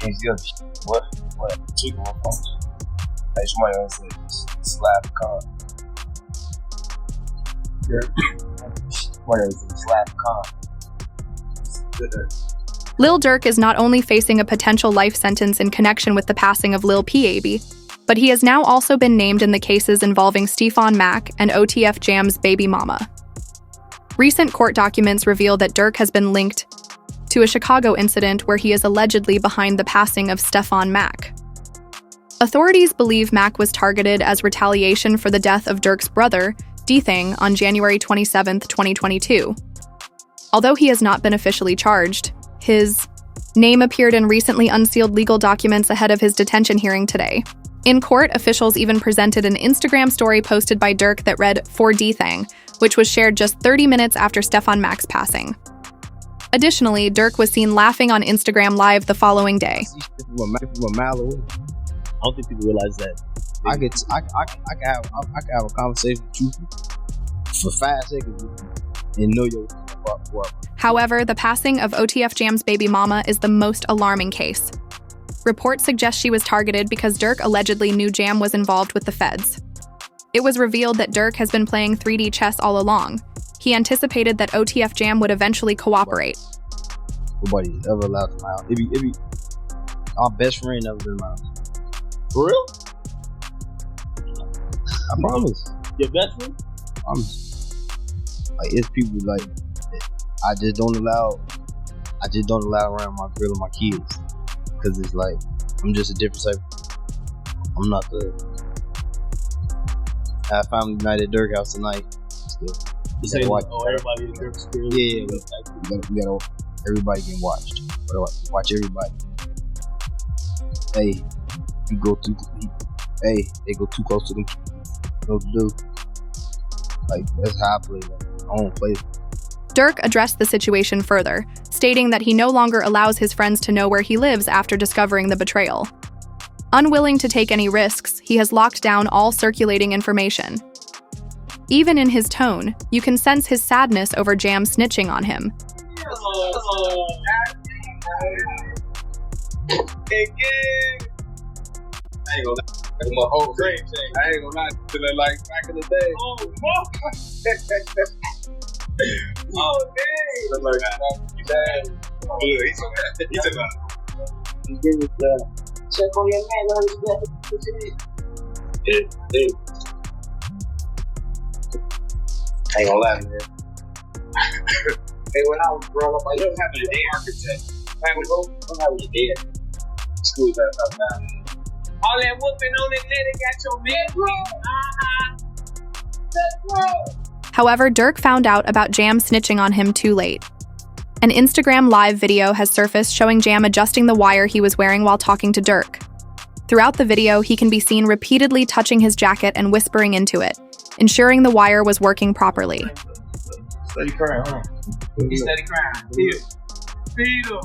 can't see other shit. What? Chicken or function? Hey, somebody else said slap con. Somebody else said slap con. Lil Durk is not only facing a potential life sentence in connection with the passing of Lil P, but he has now also been named in the cases involving Stefan Mack and OTF Jam's baby mama. Recent court documents reveal that Durk has been linked to a Chicago incident where he is allegedly behind the passing of Stefan Mack. Authorities believe Mack was targeted as retaliation for the death of Durk's brother, D-Thing, on January 27, 2022. Although he has not been officially charged, his name appeared in recently unsealed legal documents ahead of his detention hearing today. In court, officials even presented an Instagram story posted by Durk that read, "For D-Thing," which was shared just 30 minutes after Stefan Mack's passing. Additionally, Durk was seen laughing on Instagram Live the following day. From a mile away. I don't think people realize that. I can have a conversation with you for 5 seconds and know your work. However, the passing of OTF Jam's baby mama is the most alarming case. Reports suggest she was targeted because Durk allegedly knew Jam was involved with the feds. It was revealed that Durk has been playing 3D chess all along. He anticipated that OTF Jam would eventually cooperate. Nobody's ever allowed to lie. It be our best friend never been allowed. For real? I promise. Your best friend? I promise. Like, it's people like I just don't allow around my girl and my kids, because it's like I'm just a different type. I'm not I have family night at Durk house tonight. Still, you say everybody in Durk's spirit? Yeah, we gotta everybody can watch. Watch everybody. Hey, you go too. Hey, they go too close to them. What to do? Like, that's how I play. I don't play. Durk addressed the situation further, stating that he no longer allows his friends to know where he lives after discovering the betrayal. Unwilling to take any risks, he has locked down all circulating information. Even in his tone, you can sense his sadness over Jam snitching on him. I ain't gonna lie. That's my whole dream thing. I ain't gonna lie. Feeling like back in the day. Oh, dang. Look like you bad. Oh, look, he's so bad. He's so bad. Check on your man, let him Yeah. I ain't gonna lie, man. Hey, when I was growing up, I don't have a day architect. I don't have a day. School that up now. all that whooping on it, got your man. However, Durk found out about Jam snitching on him too late. An Instagram Live video has surfaced showing Jam adjusting the wire he was wearing while talking to Durk. Throughout the video, he can be seen repeatedly touching his jacket and whispering into it, ensuring the wire was working properly. Steady crying, huh? He steady crying. Feed him.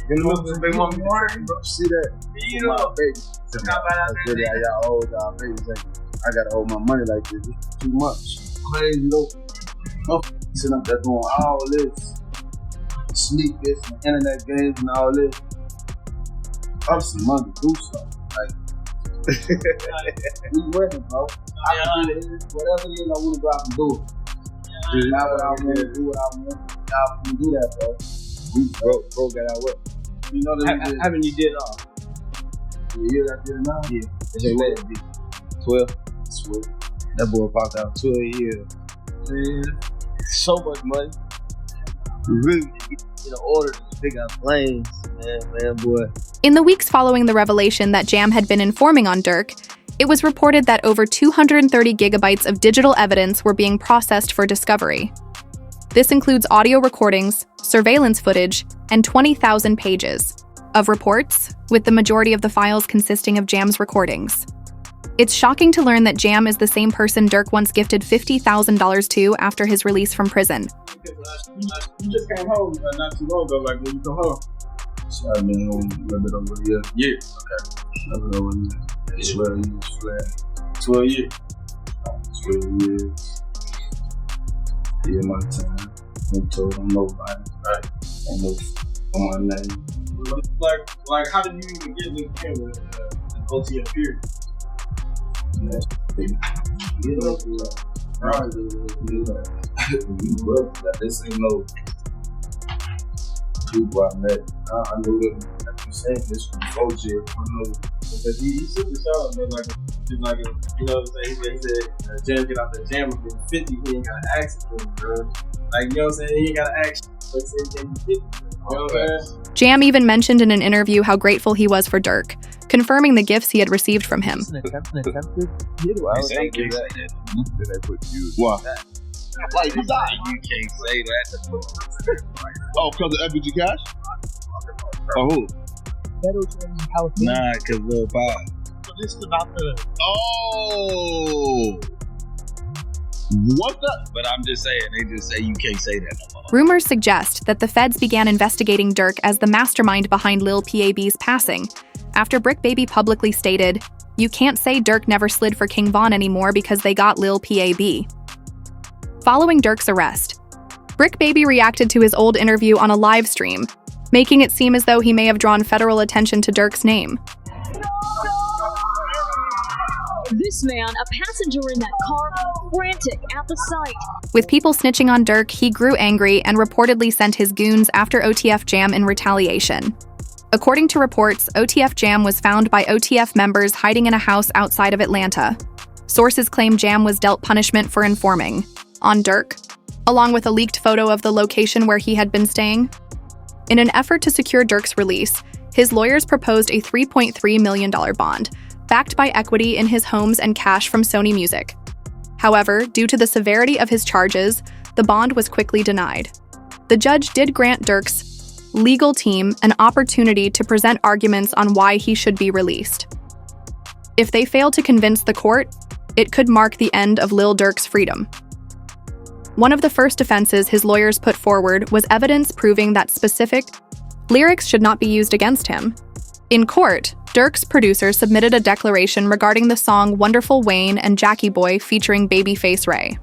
You know what they want me to see that? Feed him. That's really how y'all hold y'all babies. Like, I gotta hold my money like this. It's too much. Crazy though. Sitting up there doing all this, sneak this, and internet games and all this. I'm some money to do something. Like, we working, bro. I can do it. Whatever it is, I want to go out and do it. Do what I want to do what I want. Y'all can do that, bro. We bro got our work. You know that Haven't you did the year I did it now? Yeah. It's your way to be 12. That boy popped out 12 years. Man, So much money. We really get in order to pick up planes, man, boy. In the weeks following the revelation that Jam had been informing on Durk, it was reported that over 230 gigabytes of digital evidence were being processed for discovery. This includes audio recordings, surveillance footage, and 20,000 pages of reports, with the majority of the files consisting of Jam's recordings. It's shocking to learn that Jam is the same person Durk once gifted $50,000 to after his release from prison. you just came home not too long ago, like when you come home. So I've been home a little bit over a year. Yeah, okay. A little over a year. 12 years flat. 12 years. 12 years. Yeah, my time. No told on nobody. Right. Ain't no on my name. Like, how did you even get linked in with an OTF period? This ain't no people I met. I knew them. Like you said, this from OG. I know because he super solid, but like you know what I'm saying? He said, Jam get out the jam and get 50, he ain't got an accident, bro. Like, you know what I'm saying? He ain't got an accident, but he said he get 50. You know what I'm saying? Jam even mentioned in an interview how grateful he was for Durk, confirming the gifts he had received from him. What? Like, you died. You can't say that. Oh, because of FBG Cash? Oh, who? Nah, because Lil Bob. Oh! What's that? But I'm just saying, they just say you can't say that no more. Rumors suggest that the feds began investigating Durk as the mastermind behind Lil PAB's passing, after Brick Baby publicly stated, "You can't say Durk never slid for King Von anymore because they got Lil PAB." Following Durk's arrest, Brick Baby reacted to his old interview on a live stream, making it seem as though he may have drawn federal attention to Durk's name. This man, a passenger in that car, frantic at the sight. With people snitching on Durk, he grew angry and reportedly sent his goons after OTF Jam in retaliation. According to reports, OTF Jam was found by OTF members hiding in a house outside of Atlanta. Sources claim Jam was dealt punishment for informing on Durk, along with a leaked photo of the location where he had been staying. In an effort to secure Durk's release, his lawyers proposed a $3.3 million bond, backed by equity in his homes and cash from Sony Music. However, due to the severity of his charges, the bond was quickly denied. The judge did grant Durk's legal team an opportunity to present arguments on why he should be released. If they fail to convince the court, it could mark the end of Lil Durk's freedom. One of the first defenses his lawyers put forward was evidence proving that specific lyrics should not be used against him. In court, Durk's producer submitted a declaration regarding the song Wonderful Wayne and Jackie Boy featuring Babyface Ray.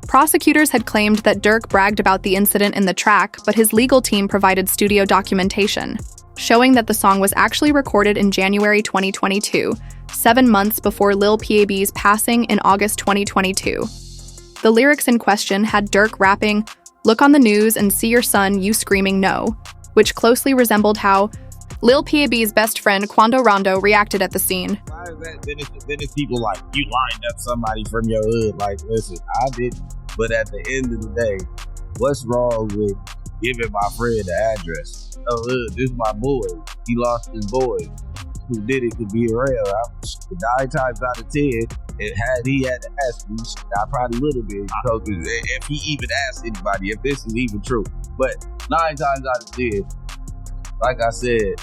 Prosecutors had claimed that Durk bragged about the incident in the track, but his legal team provided studio documentation, showing that the song was actually recorded in January 2022, 7 months before Lil PAB's passing in August 2022. The lyrics in question had Durk rapping, "Look on the news and see your son, you screaming no," which closely resembled how Lil PAB's best friend Quando Rondo reacted at the scene. Why is that? Then it's people like, you lined up somebody from your hood. Like, listen, I didn't. But at the end of the day, what's wrong with giving my friend the address? Oh, look, this is my boy. He lost his boy. Who did it could be around. 9 times out of 10, had he had to ask me, I probably would have been. If he even asked anybody, if this is even true. But 9 times out of 10, like I said,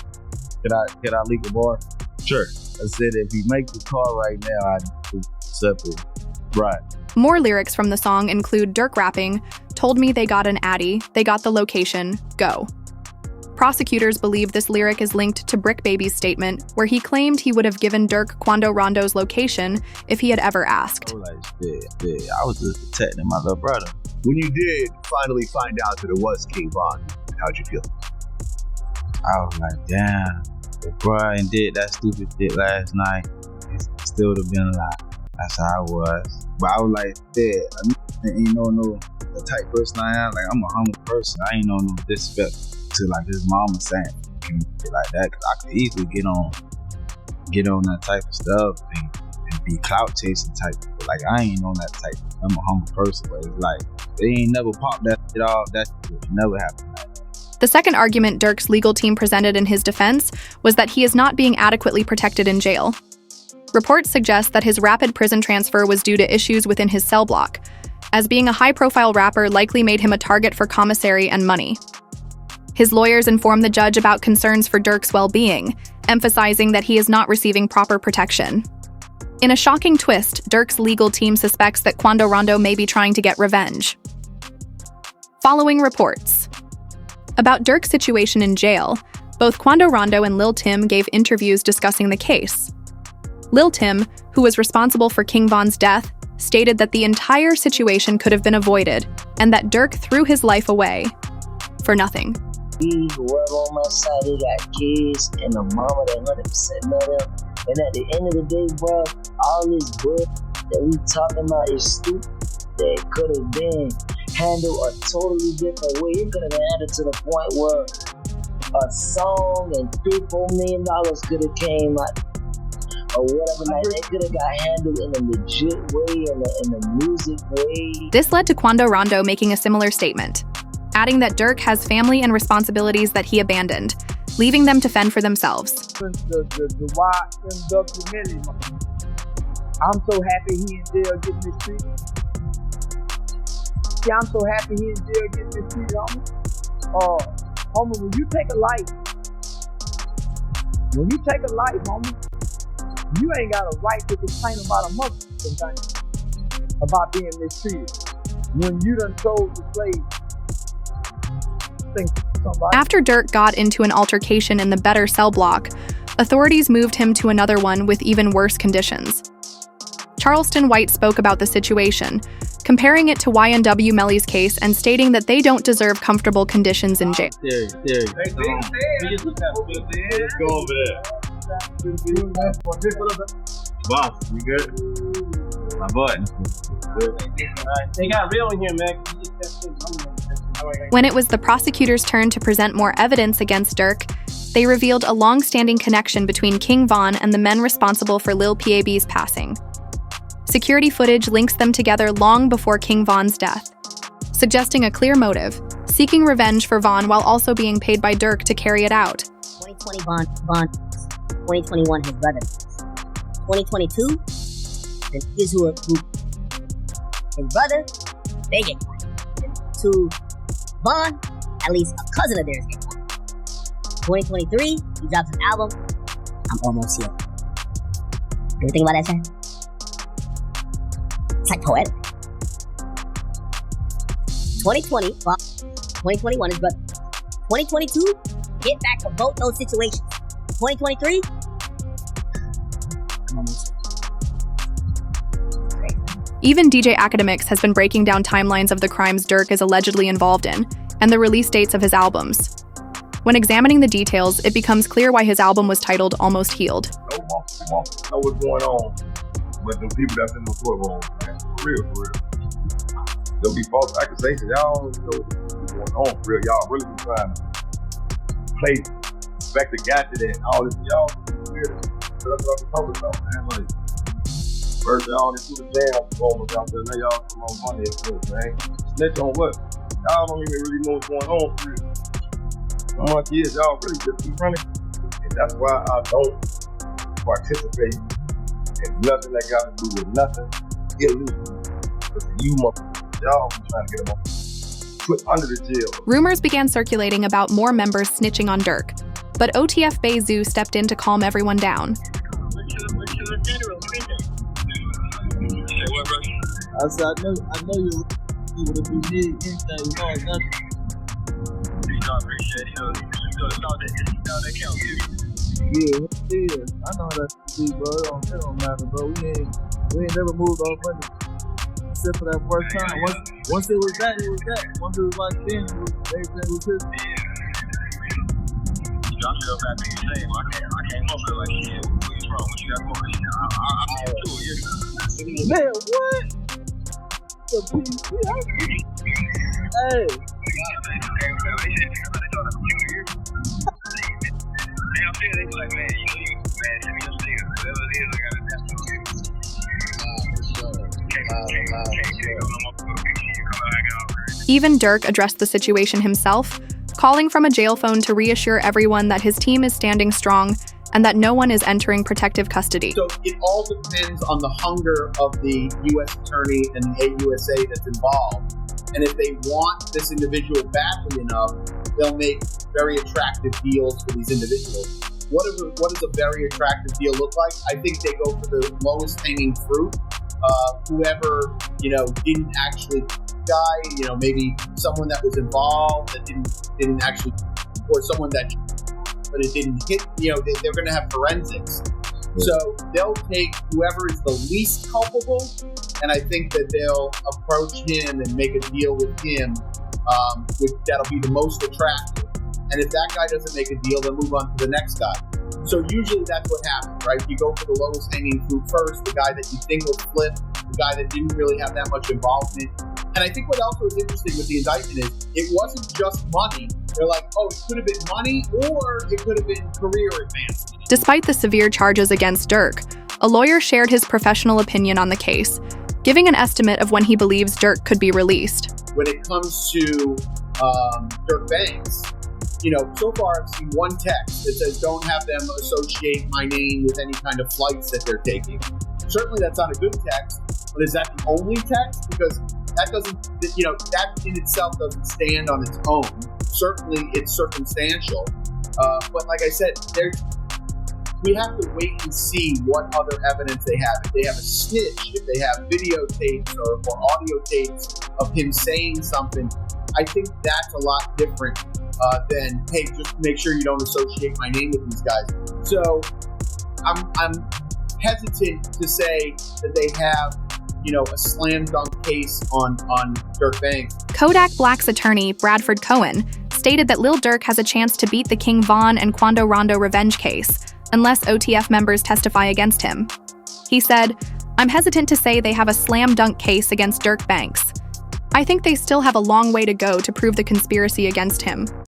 can I leak a bar? Sure. I said if he makes the call right now, I'd accept it. Right. More lyrics from the song include Durk rapping, "Told me they got an Addy, they got the location, go." Prosecutors believe this lyric is linked to Brick Baby's statement, where he claimed he would have given Durk Quando Rondo's location if he had ever asked. I was like, yeah, I was just protecting my little brother. When you did finally find out that it was King Von, how'd you feel? I was like, damn, if Brian did that stupid shit last night, it still would have been a lot. That's how I was. But I was like, yeah, I ain't no the type person I am. Like, I'm a humble person. I ain't no disrespect to like his mama saying like that. Cause I could easily get on that type of stuff and be clout chasing type. But like, I ain't on that type. I'm a humble person. But it's like, they ain't never popped that shit off. That shit never happened like that. The second argument Durk's legal team presented in his defense was that he is not being adequately protected in jail. Reports suggest that his rapid prison transfer was due to issues within his cell block, as being a high-profile rapper likely made him a target for commissary and money. His lawyers informed the judge about concerns for Durk's well-being, emphasizing that he is not receiving proper protection. In a shocking twist, Durk's legal team suspects that Quando Rondo may be trying to get revenge. Following reports. About Durk's situation in jail, both Quando Rondo and Lil Tim gave interviews discussing the case. Lil Tim, who was responsible for King Von's death, stated that the entire situation could have been avoided and that Durk threw his life away for nothing. whoever on my side, they got kids and a mama that 100% know them. And at the end of the day, bro, all this bull that we talking about is stupid. That could have been handled a totally different way. It could have been handled to the point where a song and $3-4 million could have came out, or whatever. Like, they could have got handled in a legit way, in a music way. This led to Quando Rondo making a similar statement, adding that Durk has family and responsibilities that he abandoned, leaving them to fend for themselves. The documentary, I'm so happy he in jail getting mistreated. See, I'm so happy he in jail getting mistreated, homie. Homie, when you take a life, homie, you ain't got a right to complain about a mother sometimes, about being mistreated. When you done sold the slave. After Durk got into an altercation in the Better cell block, authorities moved him to another one with even worse conditions. Charleston White spoke about the situation, comparing it to YNW Melly's case and stating that they don't deserve comfortable conditions in jail. Let's go over there. Boss, you good? My boy. They got real in here, man. When it was the prosecutor's turn to present more evidence against Durk, they revealed a long-standing connection between King Von and the men responsible for Lil PAB's passing. Security footage links them together long before King Von's death, suggesting a clear motive, seeking revenge for Von while also being paid by Durk to carry it out. 2020 Von, 2021 his brother. 2022, the Israel group. His brother, they get caught. To Von, at least a cousin of theirs get caught. 2023, he drops an album, I'm almost here. You think about that, sir? It's like poetic. 2020, 2021 is brother. 2022, get back to both those situations. 2023, I'm almost here. Even DJ Academics has been breaking down timelines of the crimes Durk is allegedly involved in, and the release dates of his albums. When examining the details, it becomes clear why his album was titled Almost Healed. Know what's going on with the people that's in the courtroom, man. For real. There'll be false accusations. Y'all don't know what's going on for real. Y'all really be trying to play back the gadget and all this. Y'all weird. That's what I'm talking about, man. Like, first y'all into the jam performance out there. Now y'all come on money and shit, man. Snitch on what? Y'all don't even really know what's going on for real. Some of my kids, y'all really just keep running. And that's why I don't participate in nothing that got to do with nothing illegal. Because you y'all be trying to get them put under the jail. Rumors began circulating about more members snitching on Durk, but OTF Bay Zoo stepped in to calm everyone down. I said, I know you would if you need anything, you know it's nothing. I appreciate it. Yeah. I know how that be, bro. It don't matter, bro. We ain't never moved off money. Except for that first time. Once it was that, it was that. Once it was like 10, everything was his. I feel bad being the same. I can't help it like shit. Where you from? What you got going? I'm too, yeah. Man, what? The PC? Hey. Even Durk addressed the situation himself, calling from a jail phone to reassure everyone that his team is standing strong and that no one is entering protective custody. So it all depends on the hunger of the U.S. attorney and the AUSA that's involved. And if they want this individual badly enough, they'll make very attractive deals for these individuals. What does a very attractive deal look like? I think they go for the lowest hanging fruit. Whoever, didn't actually die, maybe someone that was involved that didn't actually, or someone that, but it didn't hit, they're going to have forensics. So they'll take whoever is the least culpable, and I think that they'll approach him and make a deal with him, that'll be the most attractive. And if that guy doesn't make a deal, they'll move on to the next guy. So usually that's what happens, right? You go for the lowest hanging fruit first, the guy that you think will flip, the guy that didn't really have that much involvement. And I think what also is interesting with the indictment is it wasn't just money. They're like, oh, it could have been money or it could have been career advancement. Despite the severe charges against Durk, a lawyer shared his professional opinion on the case, giving an estimate of when he believes Durk could be released. When it comes to Durk Banks, so far I've seen one text that says don't have them associate my name with any kind of flights that they're taking. Certainly that's not a good text, but is that the only text? Because that doesn't, that in itself doesn't stand on its own. Certainly it's circumstantial. But like I said, we have to wait and see what other evidence they have. If they have a snitch, if they have videotapes or audio tapes of him saying something, I think that's a lot different than, hey, just make sure you don't associate my name with these guys. So I'm hesitant to say that they have, a slam dunk case on Durk Banks. Kodak Black's attorney, Bradford Cohen, stated that Lil Durk has a chance to beat the King Von and Quando Rondo revenge case, unless OTF members testify against him. He said, "I'm hesitant to say they have a slam dunk case against Durk Banks. I think they still have a long way to go to prove the conspiracy against him."